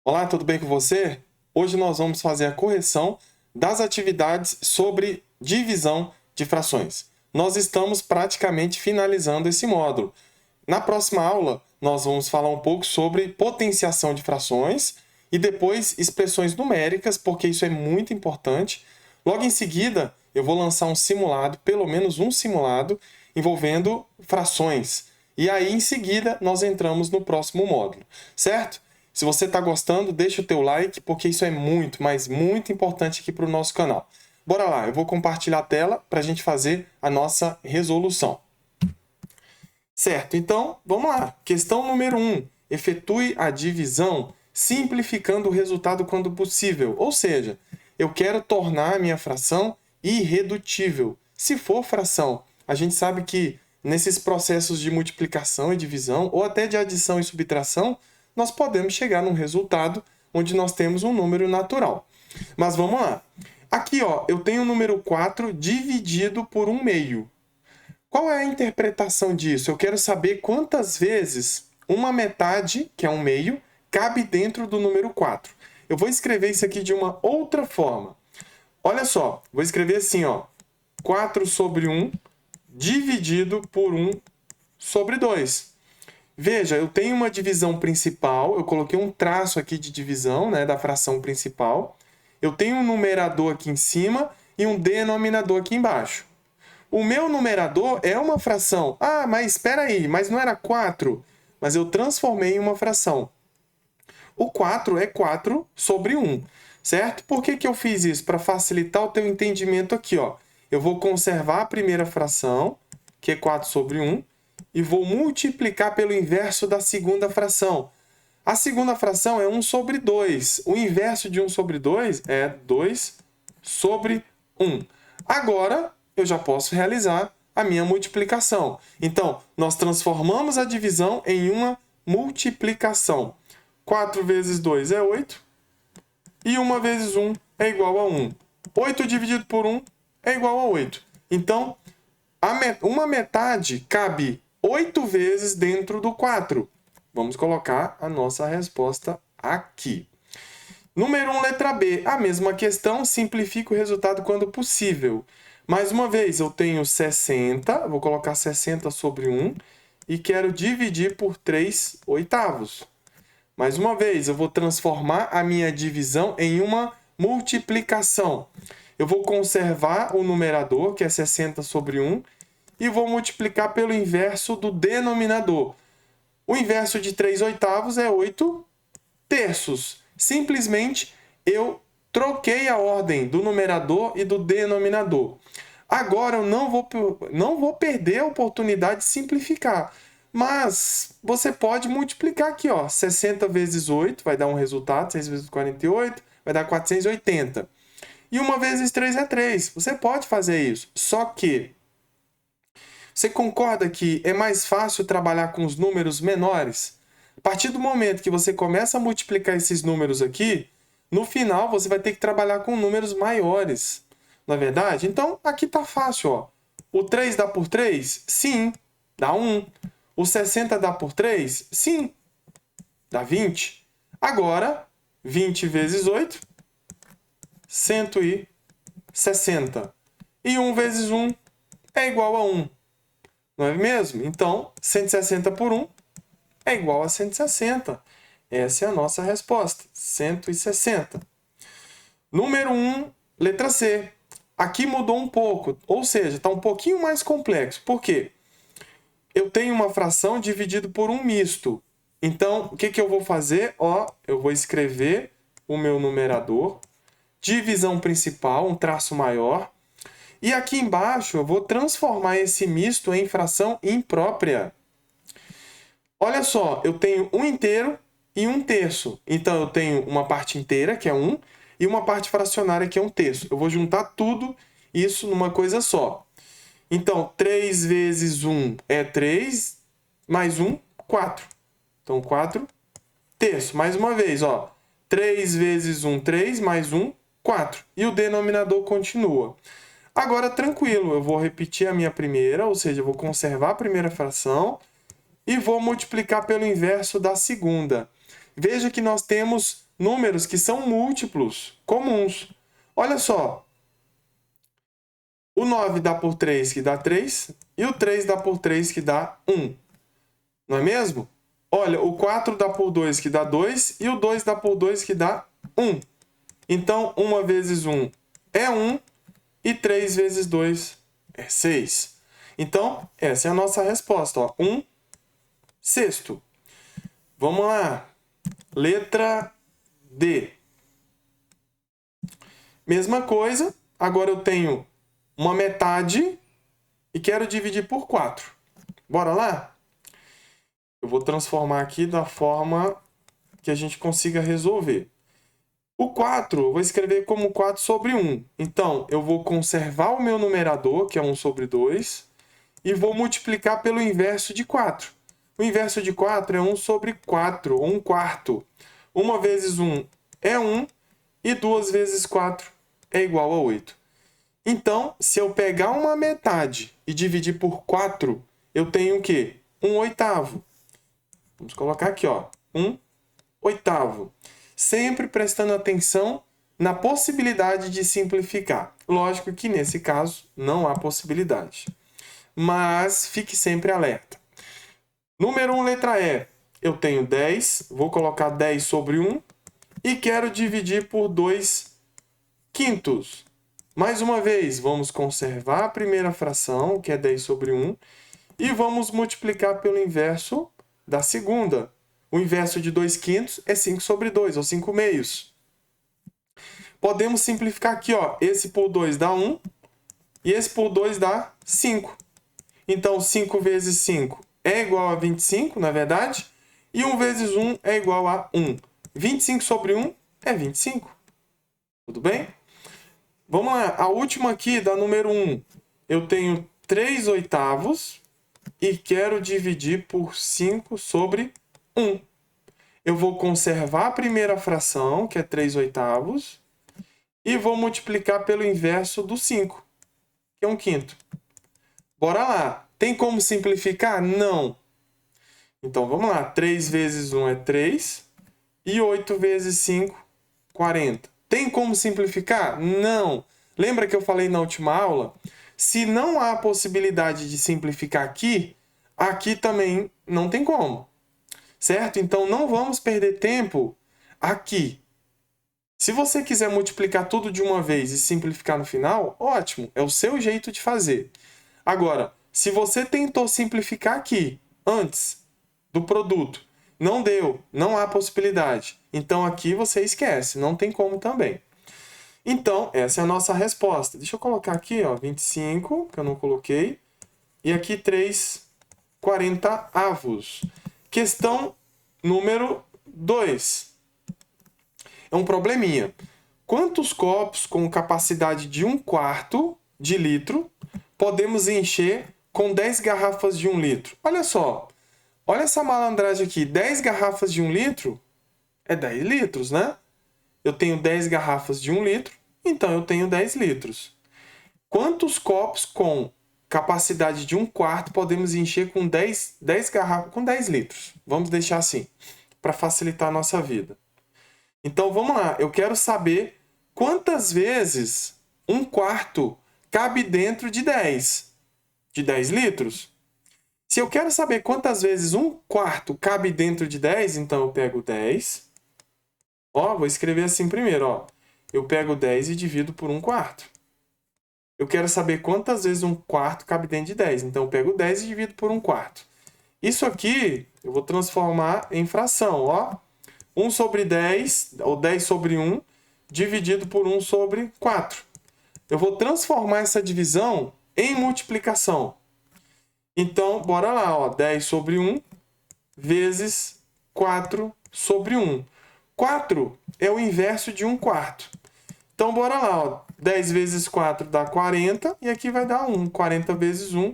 Olá, tudo bem com você? Hoje nós vamos fazer a correção das atividades sobre divisão de frações. Nós estamos praticamente finalizando esse módulo. Na próxima aula, nós vamos falar um pouco sobre potenciação de frações e depois expressões numéricas, porque isso é muito importante. Logo em seguida, eu vou lançar um simulado, pelo menos um simulado, envolvendo frações. E aí, em seguida, nós entramos no próximo módulo, certo? Se você está gostando, deixa o teu like, porque isso é muito, mas muito importante aqui para o nosso canal. Bora lá, eu vou compartilhar a tela para a gente fazer a nossa resolução. Certo, então vamos lá. Questão número 1. Efetue a divisão simplificando o resultado quando possível. Ou seja, eu quero tornar a minha fração irredutível. Se for fração, a gente sabe que nesses processos de multiplicação e divisão, ou até de adição e subtração, nós podemos chegar num resultado onde nós temos um número natural. Mas vamos lá. Aqui, ó, eu tenho o número 4 dividido por 1/2. Qual é a interpretação disso? Eu quero saber quantas vezes uma metade, que é 1/2, cabe dentro do número 4. Eu vou escrever isso aqui de uma outra forma. Olha só, vou escrever assim, ó, 4 sobre 1 dividido por 1 sobre 2. Veja, eu tenho uma divisão principal, eu coloquei um traço aqui de divisão, né, da fração principal. Eu tenho um numerador aqui em cima e um denominador aqui embaixo. O meu numerador é uma fração. Ah, mas espera aí, mas não era 4? Mas eu transformei em uma fração. O 4 é 4 sobre 1, certo? Por que eu fiz isso? Para facilitar o teu entendimento aqui, ó. Eu vou conservar a primeira fração, que é 4 sobre 1, e vou multiplicar pelo inverso da segunda fração. A segunda fração é 1 sobre 2. O inverso de 1 sobre 2 é 2 sobre 1. Agora, eu já posso realizar a minha multiplicação. Então, nós transformamos a divisão em uma multiplicação. 4 vezes 2 é 8. E 1 vezes 1 é igual a 1. 8 dividido por 1 é igual a 8. Então, uma metade cabe 8 vezes dentro do 4. Vamos colocar a nossa resposta aqui. Número 1, letra B. A mesma questão, simplifica o resultado quando possível. Mais uma vez, eu tenho 60, vou colocar 60 sobre 1 e quero dividir por 3/8. Mais uma vez, eu vou transformar a minha divisão em uma multiplicação. Eu vou conservar o numerador, que é 60 sobre 1, e vou multiplicar pelo inverso do denominador. O inverso de 3/8 é 8 terços. Simplesmente eu troquei a ordem do numerador e do denominador. Agora eu não vou perder a oportunidade de simplificar. Mas você pode multiplicar aqui, ó, 60 vezes 8 vai dar um resultado, 6 vezes 48 vai dar 480. E 1 vezes 3 é 3. Você pode fazer isso. Só que você concorda que é mais fácil trabalhar com os números menores? A partir do momento que você começa a multiplicar esses números aqui, no final você vai ter que trabalhar com números maiores. Não é verdade? Então, aqui está fácil, ó. O 3 dá por 3? Sim, dá 1. O 60 dá por 3? Sim, dá 20. Agora, 20 vezes 8, 160. E 1 vezes 1 é igual a 1. Não é mesmo? Então, 160 por 1 é igual a 160. Essa é a nossa resposta, 160. Número 1, letra C. Aqui mudou um pouco, ou seja, está um pouquinho mais complexo. Por quê? Eu tenho uma fração dividida por um misto. Então, o que eu vou fazer? Ó, eu vou escrever o meu numerador, divisão principal, um traço maior, e aqui embaixo eu vou transformar esse misto em fração imprópria. Olha só, eu tenho 1 inteiro e 1 terço. Então, eu tenho uma parte inteira, que é 1, e uma parte fracionária, que é 1 terço. Eu vou juntar tudo isso numa coisa só. Então, 3 vezes 1 é 3, mais 1, 4. Então, 4 terços. Mais uma vez, ó. 3 vezes 1, 3, mais 1, 4. E o denominador continua. Agora, tranquilo, eu vou repetir a minha primeira, ou seja, eu vou conservar a primeira fração e vou multiplicar pelo inverso da segunda. veja que nós temos números que são múltiplos, comuns. Olha só. O 9 dá por 3, que dá 3. E o 3 dá por 3, que dá 1. Não é mesmo? Olha, o 4 dá por 2, que dá 2. E o 2 dá por 2, que dá 1. Então, 1 vezes 1 é 1. E 3 vezes 2 é 6. Então, essa é a nossa resposta. Ó. 1 sexto. Vamos lá. Letra D. Mesma coisa. Agora eu tenho uma metade e quero dividir por 4. Bora lá? Eu vou transformar aqui da forma que a gente consiga resolver. O 4 eu vou escrever como 4 sobre 1. Então, eu vou conservar o meu numerador, que é 1 sobre 2, e vou multiplicar pelo inverso de 4. O inverso de 4 é 1 sobre 4, ou 1 quarto. 1 vezes 1 é 1, e 2 vezes 4 é igual a 8. Então, se eu pegar uma metade e dividir por 4, eu tenho o quê? 1 oitavo. Vamos colocar aqui, ó, 1 oitavo. Sempre prestando atenção na possibilidade de simplificar. Lógico que nesse caso não há possibilidade. Mas fique sempre alerta. Número 1, letra E. Eu tenho 10, vou colocar 10 sobre 1 e quero dividir por 2 quintos. Mais uma vez, vamos conservar a primeira fração, que é 10 sobre 1, e vamos multiplicar pelo inverso da segunda. O inverso de 2 quintos é 5 sobre 2, ou 5 meios. Podemos simplificar aqui, ó. Esse por 2 dá 1 e esse por 2 dá 5. Então, 5 vezes 5 é igual a 25, na verdade, e 1 vezes 1 é igual a 1. 25 sobre 1 é 25. Tudo bem? Vamos lá, a última aqui, da número 1. Eu tenho 3 oitavos e quero dividir por 5 sobre 1. Eu vou conservar a primeira fração, que é 3 oitavos, e vou multiplicar pelo inverso do 5, que é 1 quinto. Bora lá. Tem como simplificar? Não. Então, vamos lá. 3 vezes 1 é 3. E 8 vezes 5, 40. Tem como simplificar? Não. Lembra que eu falei na última aula? Se não há possibilidade de simplificar aqui, aqui também não tem como. Certo? Então, não vamos perder tempo aqui. Se você quiser multiplicar tudo de uma vez e simplificar no final, ótimo. É o seu jeito de fazer. Agora, se você tentou simplificar aqui, antes do produto, não deu, não há possibilidade. Então, aqui você esquece, não tem como também. Então, essa é a nossa resposta. Deixa eu colocar aqui, ó, 25, que eu não coloquei. E aqui 3 40avos. Questão número 2. É um probleminha. Quantos copos com capacidade de 1 quarto de litro podemos encher com 10 garrafas de 1 litro? Olha só. Olha essa malandragem aqui. 10 garrafas de 1 litro é 10 litros, né? Eu tenho 10 garrafas de 1 litro, então eu tenho 10 litros. Quantos copos com capacidade de 1 quarto podemos encher com 10 garrafas com 10 litros? Vamos deixar assim, para facilitar a nossa vida. Então, vamos lá. Eu quero saber quantas vezes 1 quarto cabe dentro de 10. De 10 litros? Se eu quero saber quantas vezes 1 quarto cabe dentro de 10, então eu pego 10. Ó, vou escrever assim primeiro, ó. Eu pego 10 e divido por 1 quarto. Eu quero saber quantas vezes 1 quarto cabe dentro de 10. Então, eu pego 10 e divido por 1 quarto. Isso aqui, eu vou transformar em fração, ó. 1 sobre 10, ou 10 sobre 1, dividido por 1 sobre 4. Eu vou transformar essa divisão em multiplicação. Então, bora lá, ó. 10 sobre 1 vezes 4 sobre 1. 4 é o inverso de 1 quarto. Então, bora lá, ó. 10 vezes 4 dá 40, e aqui vai dar 1. 40 vezes 1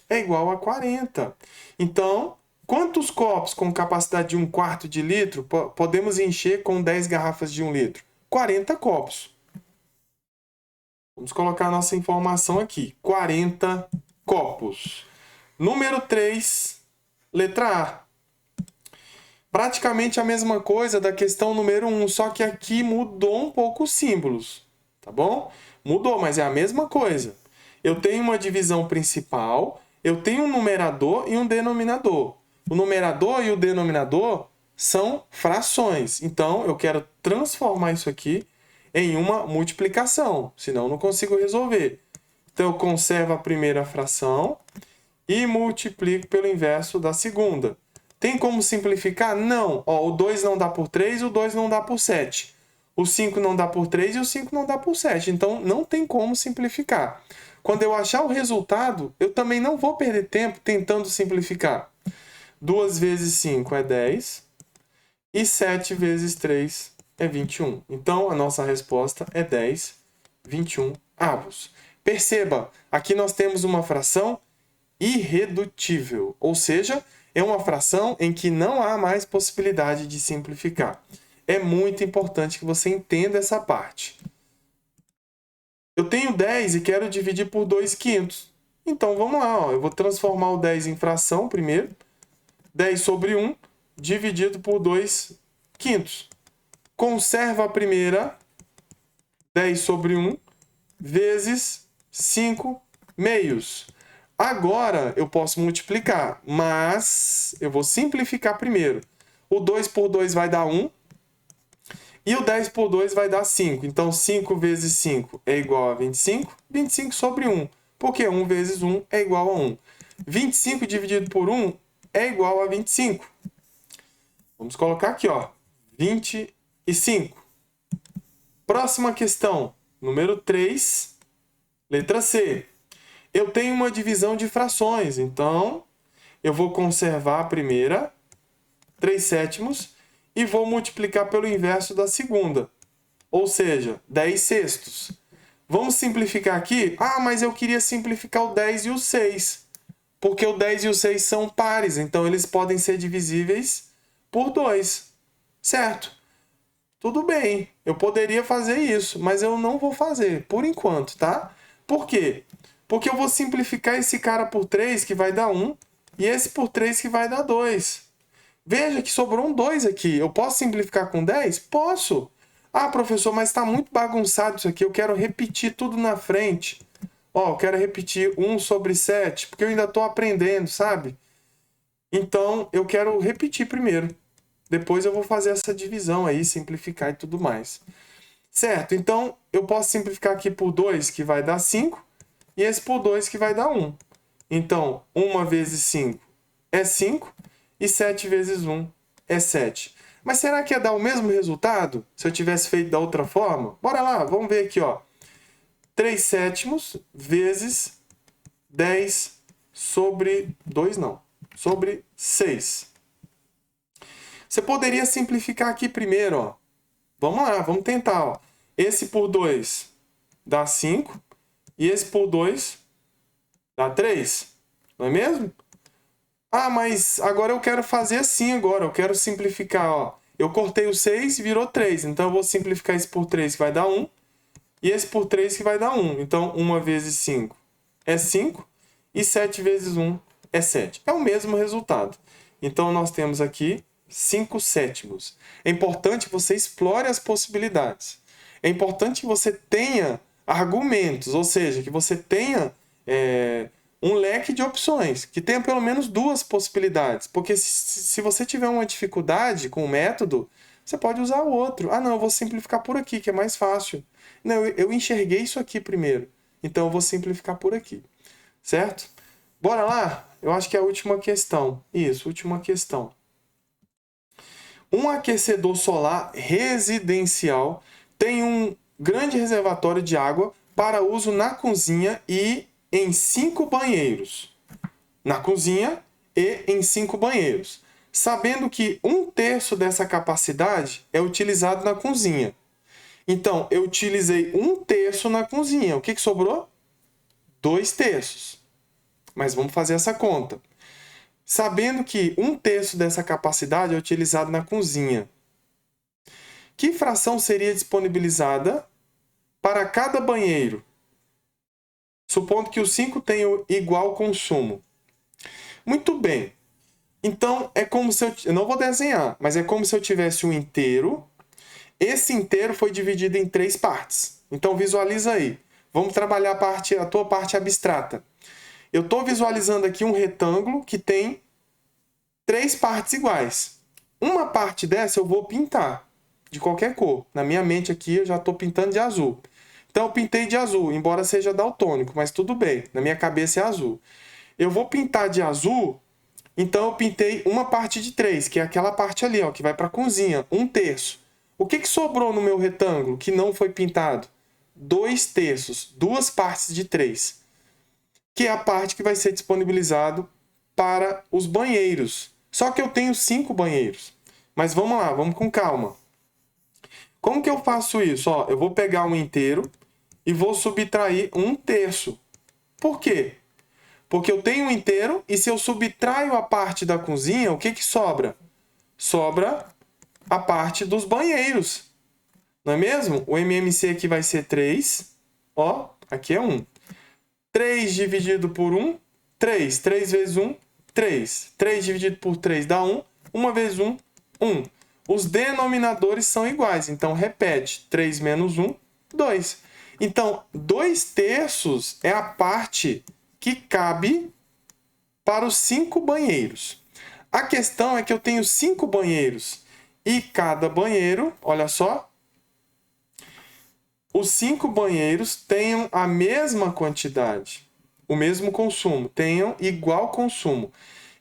é igual a 40. Então, quantos copos com capacidade de 1 quarto de litro podemos encher com 10 garrafas de 1 litro? 40 copos. Vamos colocar a nossa informação aqui. 40 copos. Número 3, letra A. Praticamente a mesma coisa da questão número 1, só que aqui mudou um pouco os símbolos, tá bom? Mudou, mas é a mesma coisa. Eu tenho uma divisão principal, eu tenho um numerador e um denominador. O numerador e o denominador são frações. Então, eu quero transformar isso aqui em uma multiplicação, senão eu não consigo resolver. Então, eu conservo a primeira fração e multiplico pelo inverso da segunda. Tem como simplificar? Não. Ó, o 2 não dá por 3, o 2 não dá por 7. O 5 não dá por 3 e o 5 não dá por 7. Então, não tem como simplificar. Quando eu achar o resultado, eu também não vou perder tempo tentando simplificar. 2 vezes 5 é 10 e 7 vezes 3 é 21. Então, a nossa resposta é 10, 21 avos. Perceba, aqui nós temos uma fração irredutível, ou seja, é uma fração em que não há mais possibilidade de simplificar. É muito importante que você entenda essa parte. Eu tenho 10 e quero dividir por 2 quintos. Então, vamos lá. Ó. Eu vou transformar o 10 em fração primeiro. 10 sobre 1 dividido por 2 quintos. Conserva a primeira, 10 sobre 1, vezes 5 meios. Agora eu posso multiplicar, mas eu vou simplificar primeiro. O 2 por 2 vai dar 1 e o 10 por 2 vai dar 5. Então 5 vezes 5 é igual a 25, 25 sobre 1, porque 1 vezes 1 é igual a 1. 25 dividido por 1 é igual a 25. Vamos colocar aqui, ó, 25. Próxima questão, número 3, letra C. Eu tenho uma divisão de frações, então eu vou conservar a primeira, 3 sétimos, e vou multiplicar pelo inverso da segunda, ou seja, 10 sextos. Vamos simplificar aqui? Ah, mas eu queria simplificar o 10 e o 6, porque o 10 e o 6 são pares, então eles podem ser divisíveis por 2, certo? Tudo bem, eu poderia fazer isso, mas eu não vou fazer, por enquanto, tá? Por quê? Porque eu vou simplificar esse cara por 3, que vai dar 1, e esse por 3, que vai dar 2. Veja que sobrou um 2 aqui. Eu posso simplificar com 10? Posso. Ah, professor, mas está muito bagunçado isso aqui. Eu quero repetir tudo na frente. Ó, eu quero repetir 1 sobre 7, porque eu ainda estou aprendendo, sabe? Então, eu quero repetir primeiro. Depois eu vou fazer essa divisão aí, simplificar e tudo mais. Certo? Então, eu posso simplificar aqui por 2, que vai dar 5. E esse por 2 que vai dar 1. Então, 1 vezes 5 é 5 e 7 vezes 1 é 7. Mas será que ia dar o mesmo resultado se eu tivesse feito da outra forma? Bora lá, vamos ver aqui, ó. 3 sétimos vezes 10 sobre 2, não, sobre 6. Você poderia simplificar aqui primeiro, ó. Vamos lá, vamos tentar, ó. Esse por 2 dá 5. E esse por 2 dá 3, não é mesmo? Ah, mas agora eu quero fazer assim agora, eu quero simplificar, ó. Eu cortei o 6 e virou 3, então eu vou simplificar esse por 3 que vai dar 1, e esse por 3 que vai dar 1. Então 1 vezes 5 é 5, e 7 vezes 1 é 7. É o mesmo resultado. Então nós temos aqui 5 sétimos. É importante que você explore as possibilidades. É importante que você tenha argumentos, ou seja, que você tenha um leque de opções, que tenha pelo menos 2 possibilidades, porque se você tiver uma dificuldade com o método, você pode usar o outro. Ah, não, eu vou simplificar por aqui, que é mais fácil. Não, eu enxerguei isso aqui primeiro, então eu vou simplificar por aqui, certo? Bora lá? Eu acho que é a última questão. Isso, última questão. Um aquecedor solar residencial tem um grande reservatório de água para uso na cozinha e em 5 banheiros. Na cozinha e em 5 banheiros. Sabendo que 1/3 dessa capacidade é utilizado na cozinha. Então, eu utilizei 1/3 na cozinha. O que sobrou? 2/3. Mas vamos fazer essa conta. Sabendo que 1/3 dessa capacidade é utilizado na cozinha, que fração seria disponibilizada para cada banheiro, supondo que os 5 tenham igual consumo? Muito bem. Então, é como se eu não vou desenhar, mas é como se eu tivesse um inteiro. Esse inteiro foi dividido em 3 partes. Então, visualiza aí. Vamos trabalhar a tua parte abstrata. Eu estou visualizando aqui um retângulo que tem 3 partes iguais. Uma parte dessa eu vou pintar de qualquer cor. Na minha mente aqui eu já estou pintando de azul. Então eu pintei de azul, embora seja daltônico, mas tudo bem. Na minha cabeça é azul. Eu vou pintar de azul, então eu pintei uma parte de 3, que é aquela parte ali, ó, que vai para a cozinha, 1/3. O que sobrou no meu retângulo que não foi pintado? 2/3, 2 partes de 3, que é a parte que vai ser disponibilizado para os banheiros. Só que eu tenho 5 banheiros. Mas vamos lá, vamos com calma. Como que eu faço isso? Ó, eu vou pegar um inteiro e vou subtrair 1/3. Por quê? Porque eu tenho um inteiro e se eu subtraio a parte da cozinha, o que sobra? Sobra a parte dos banheiros. Não é mesmo? O MMC aqui vai ser 3. Ó, aqui é 1. 3 dividido por 1, 3. 3 vezes 1, 3. 3 dividido por 3 dá 1. 1 vezes 1, 1. Os denominadores são iguais, então repete. 3 menos 1, 2. Então, 2/3 é a parte que cabe para os 5 banheiros. A questão é que eu tenho 5 banheiros e cada banheiro, olha só, os 5 banheiros tenham a mesma quantidade, o mesmo consumo, tenham igual consumo.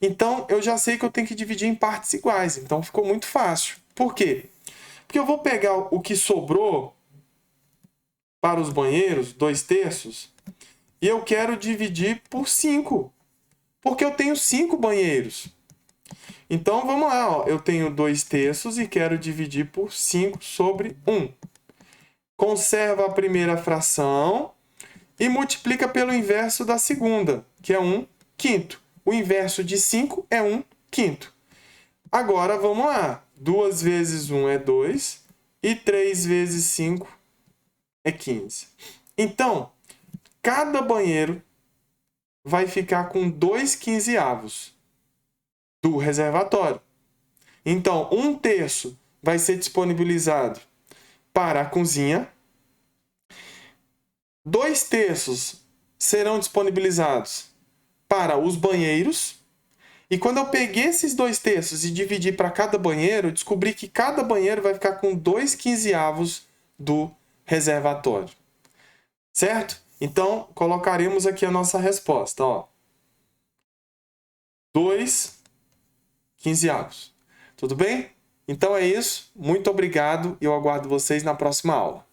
Então, eu já sei que eu tenho que dividir em partes iguais. Então, ficou muito fácil. Por quê? Porque eu vou pegar o que sobrou para os banheiros, 2/3, e eu quero dividir por 5. Porque eu tenho 5 banheiros. Então, vamos lá. Ó. Eu tenho 2/3 e quero dividir por 5 sobre 1. Conserva a primeira fração e multiplica pelo inverso da segunda, que é 1/5. O inverso de 5 é 1/5. Agora, vamos lá. 2 vezes 1 é 2 e 3 vezes 5 é 15. Então, cada banheiro vai ficar com 2/15 do reservatório. Então, 1/3 vai ser disponibilizado para a cozinha. 2/3 serão disponibilizados para os banheiros. E quando eu peguei esses 2/3 e dividi para cada banheiro, eu descobri que cada banheiro vai ficar com 2/15 do reservatório. Certo? Então, colocaremos aqui a nossa resposta. Ó. 2/15. Tudo bem? Então é isso. Muito obrigado e eu aguardo vocês na próxima aula.